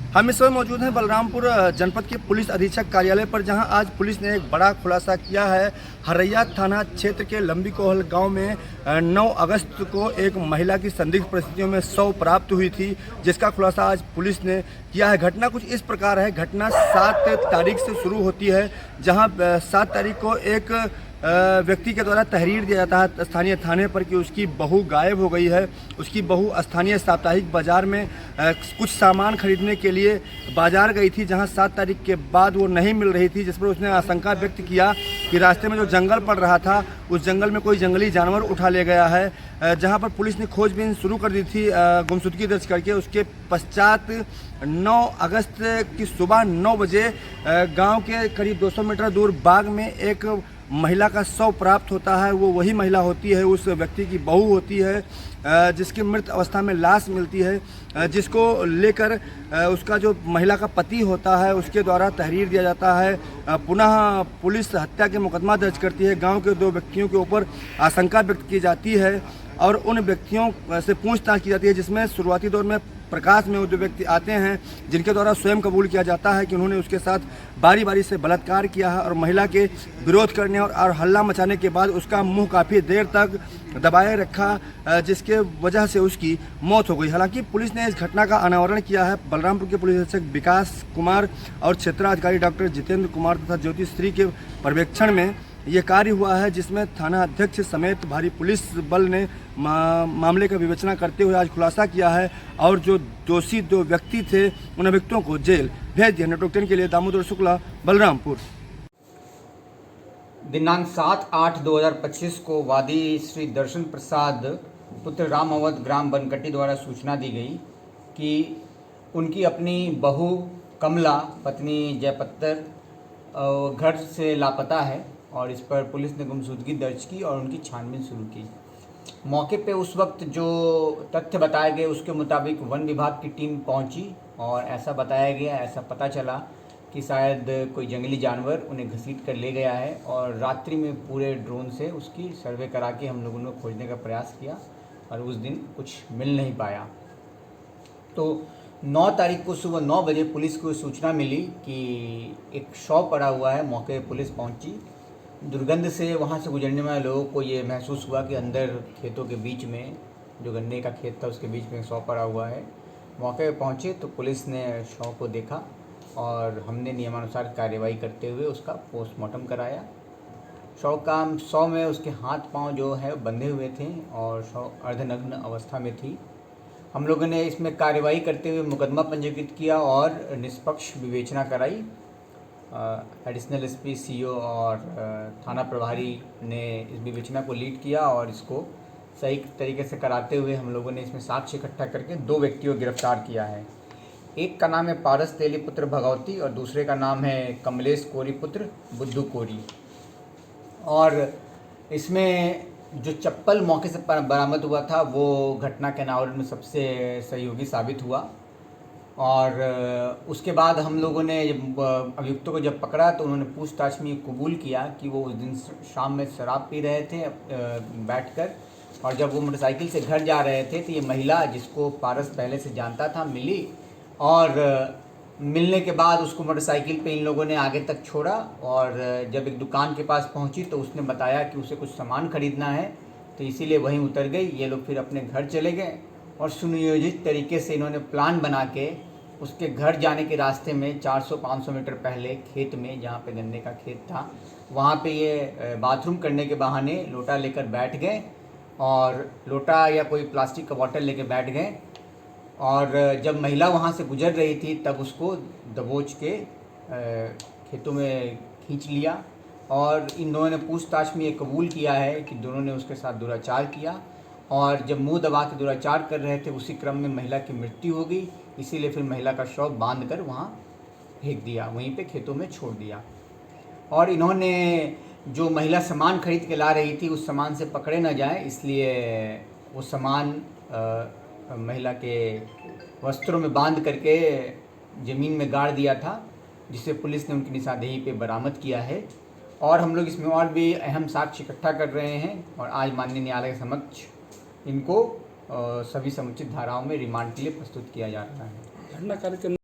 हम इस समय मौजूद हैं बलरामपुर जनपद के पुलिस अधीक्षक कार्यालय पर, जहां आज पुलिस ने एक बड़ा खुलासा किया है। हरैया थाना क्षेत्र के लंबी कोहल गांव में 9 अगस्त को एक महिला की संदिग्ध परिस्थितियों में शव प्राप्त हुई थी, जिसका खुलासा आज पुलिस ने किया है। घटना कुछ इस प्रकार है। घटना 7 तारीख से शुरू होती है, जहां 7 तारीख को एक व्यक्ति के द्वारा तहरीर दिया जाता है स्थानीय थाने पर कि उसकी बहू गायब हो गई है। उसकी बहू स्थानीय साप्ताहिक बाजार में कुछ सामान खरीदने के लिए बाजार गई थी, जहां 7 तारीख के बाद वो नहीं मिल रही थी, जिस पर उसने आशंका व्यक्त किया कि रास्ते में जो जंगल पड़ रहा था उस जंगल में कोई जंगली जानवर उठा ले गया है। जहां पर पुलिस ने खोजबीन शुरू कर दी थी गुमशुदगी दर्ज करके। उसके पश्चात 9 अगस्त की सुबह 9 बजे गाँव के करीब 200 मीटर दूर बाग में एक महिला का शव प्राप्त होता है। वो वही महिला होती है, उस व्यक्ति की बहू होती है, जिसकी मृत अवस्था में लाश मिलती है, जिसको लेकर उसका जो महिला का पति होता है उसके द्वारा तहरीर दिया जाता है। पुनः पुलिस हत्या के मुकदमा दर्ज करती है। गांव के 2 व्यक्तियों के ऊपर आशंका व्यक्त की जाती है और उन व्यक्तियों से पूछताछ की जाती है, जिसमें शुरुआती दौर में प्रकाश में वो 2 व्यक्ति आते हैं, जिनके द्वारा स्वयं कबूल किया जाता है कि उन्होंने उसके साथ बारी बारी से बलात्कार किया है और महिला के विरोध करने और हल्ला मचाने के बाद उसका मुंह काफ़ी देर तक दबाए रखा, जिसके वजह से उसकी मौत हो गई। हालांकि पुलिस ने इस घटना का अनावरण किया है। बलरामपुर के पुलिस अधीक्षक विकास कुमार और क्षेत्राधिकारी डॉक्टर जितेंद्र कुमार तथा ज्योतिश्री के पर्यवेक्षण में ये कार्य हुआ है, जिसमें थाना अध्यक्ष समेत भारी पुलिस बल ने मामले का विवेचना करते हुए आज खुलासा किया है और जो दोषी 2 व्यक्ति थे उन अभियुक्तों को जेल भेज दिया। नेटवर्क 10 के लिए दामोदर शुक्ला, बलरामपुर। दिनांक 7/8/2025 को वादी श्री दर्शन प्रसाद पुत्र राम अवध ग्राम बनकटी द्वारा सूचना दी गई कि उनकी अपनी बहू कमला पत्नी जयपत्तर घर से लापता है और इस पर पुलिस ने गुमशुदगी दर्ज की और उनकी छानबीन शुरू की। मौके पे उस वक्त जो तथ्य बताए गए उसके मुताबिक वन विभाग की टीम पहुंची और ऐसा बताया गया, ऐसा पता चला कि शायद कोई जंगली जानवर उन्हें घसीट कर ले गया है और रात्रि में पूरे ड्रोन से उसकी सर्वे करा के हम लोगों ने खोजने का प्रयास किया और उस दिन कुछ मिल नहीं पाया। तो 9 तारीख को सुबह 9 बजे पुलिस को सूचना मिली कि एक शव पड़ा हुआ है। मौके पर पुलिस पहुंची। दुर्गंध से वहाँ से गुजरने वाले लोगों को ये महसूस हुआ कि अंदर खेतों के बीच में, जो गन्ने का खेत था उसके बीच में शव पड़ा हुआ है। मौके पर पहुँचे तो पुलिस ने शव को देखा और हमने नियमानुसार कार्रवाई करते हुए उसका पोस्टमार्टम कराया। शव में उसके हाथ पांव जो है बंधे हुए थे और शव अर्धनग्न अवस्था में थी। हम लोगों ने इसमें कार्रवाई करते हुए मुकदमा पंजीकृत किया और निष्पक्ष विवेचना कराई। एडिशनल एसपी सीओ और थाना प्रभारी ने इस विवेचना को लीड किया और इसको सही तरीके से कराते हुए हम लोगों ने इसमें साक्ष्य इकट्ठा करके 2 व्यक्तियों को गिरफ्तार किया है। एक का नाम है पारस तेली पुत्र भगवती और दूसरे का नाम है कमलेश कोरी पुत्र बुद्धू कोरी। और इसमें जो चप्पल मौके से बरामद हुआ था वो घटना के अनावरण में सबसे सहयोगी साबित हुआ। और उसके बाद हम लोगों ने अभियुक्तों को जब पकड़ा तो उन्होंने पूछताछ में कबूल किया कि वो उस दिन शाम में शराब पी रहे थे बैठकर, और जब वो मोटरसाइकिल से घर जा रहे थे तो ये महिला, जिसको पारस पहले से जानता था, मिली और मिलने के बाद उसको मोटरसाइकिल पे इन लोगों ने आगे तक छोड़ा और जब एक दुकान के पास पहुंची तो उसने बताया कि उसे कुछ सामान खरीदना है, तो इसीलिए वहीं उतर गई। ये लोग फिर अपने घर चले गए और सुनियोजित तरीके से इन्होंने प्लान बना के उसके घर जाने के रास्ते में 400-500 मीटर पहले खेत में, जहाँ पे गन्ने का खेत था, वहाँ पे ये बाथरूम करने के बहाने लोटा लेकर बैठ गए और लोटा या कोई प्लास्टिक का बॉटल लेके बैठ गए और जब महिला वहाँ से गुजर रही थी तब उसको दबोच के खेतों में खींच लिया। और इन दोनों ने पूछताछ में ये कबूल किया है कि दोनों ने उसके साथ दुराचार किया और जब मुंह दबा के दुराचार कर रहे थे उसी क्रम में महिला की मृत्यु हो गई। इसीलिए फिर महिला का शव बांध कर वहाँ फेंक दिया, वहीं पे खेतों में छोड़ दिया। और इन्होंने जो महिला सामान खरीद के ला रही थी उस सामान से पकड़े न जाए इसलिए वो सामान महिला के वस्त्रों में बांध करके ज़मीन में गाड़ दिया था, जिसे पुलिस ने उनकी निशानदेही पे बरामद किया है। और हम लोग इसमें और भी अहम साक्ष्य इकट्ठा कर रहे हैं और आज माननीय न्यायालय के समक्ष इनको सभी समुचित धाराओं में रिमांड के लिए प्रस्तुत किया जा रहा है।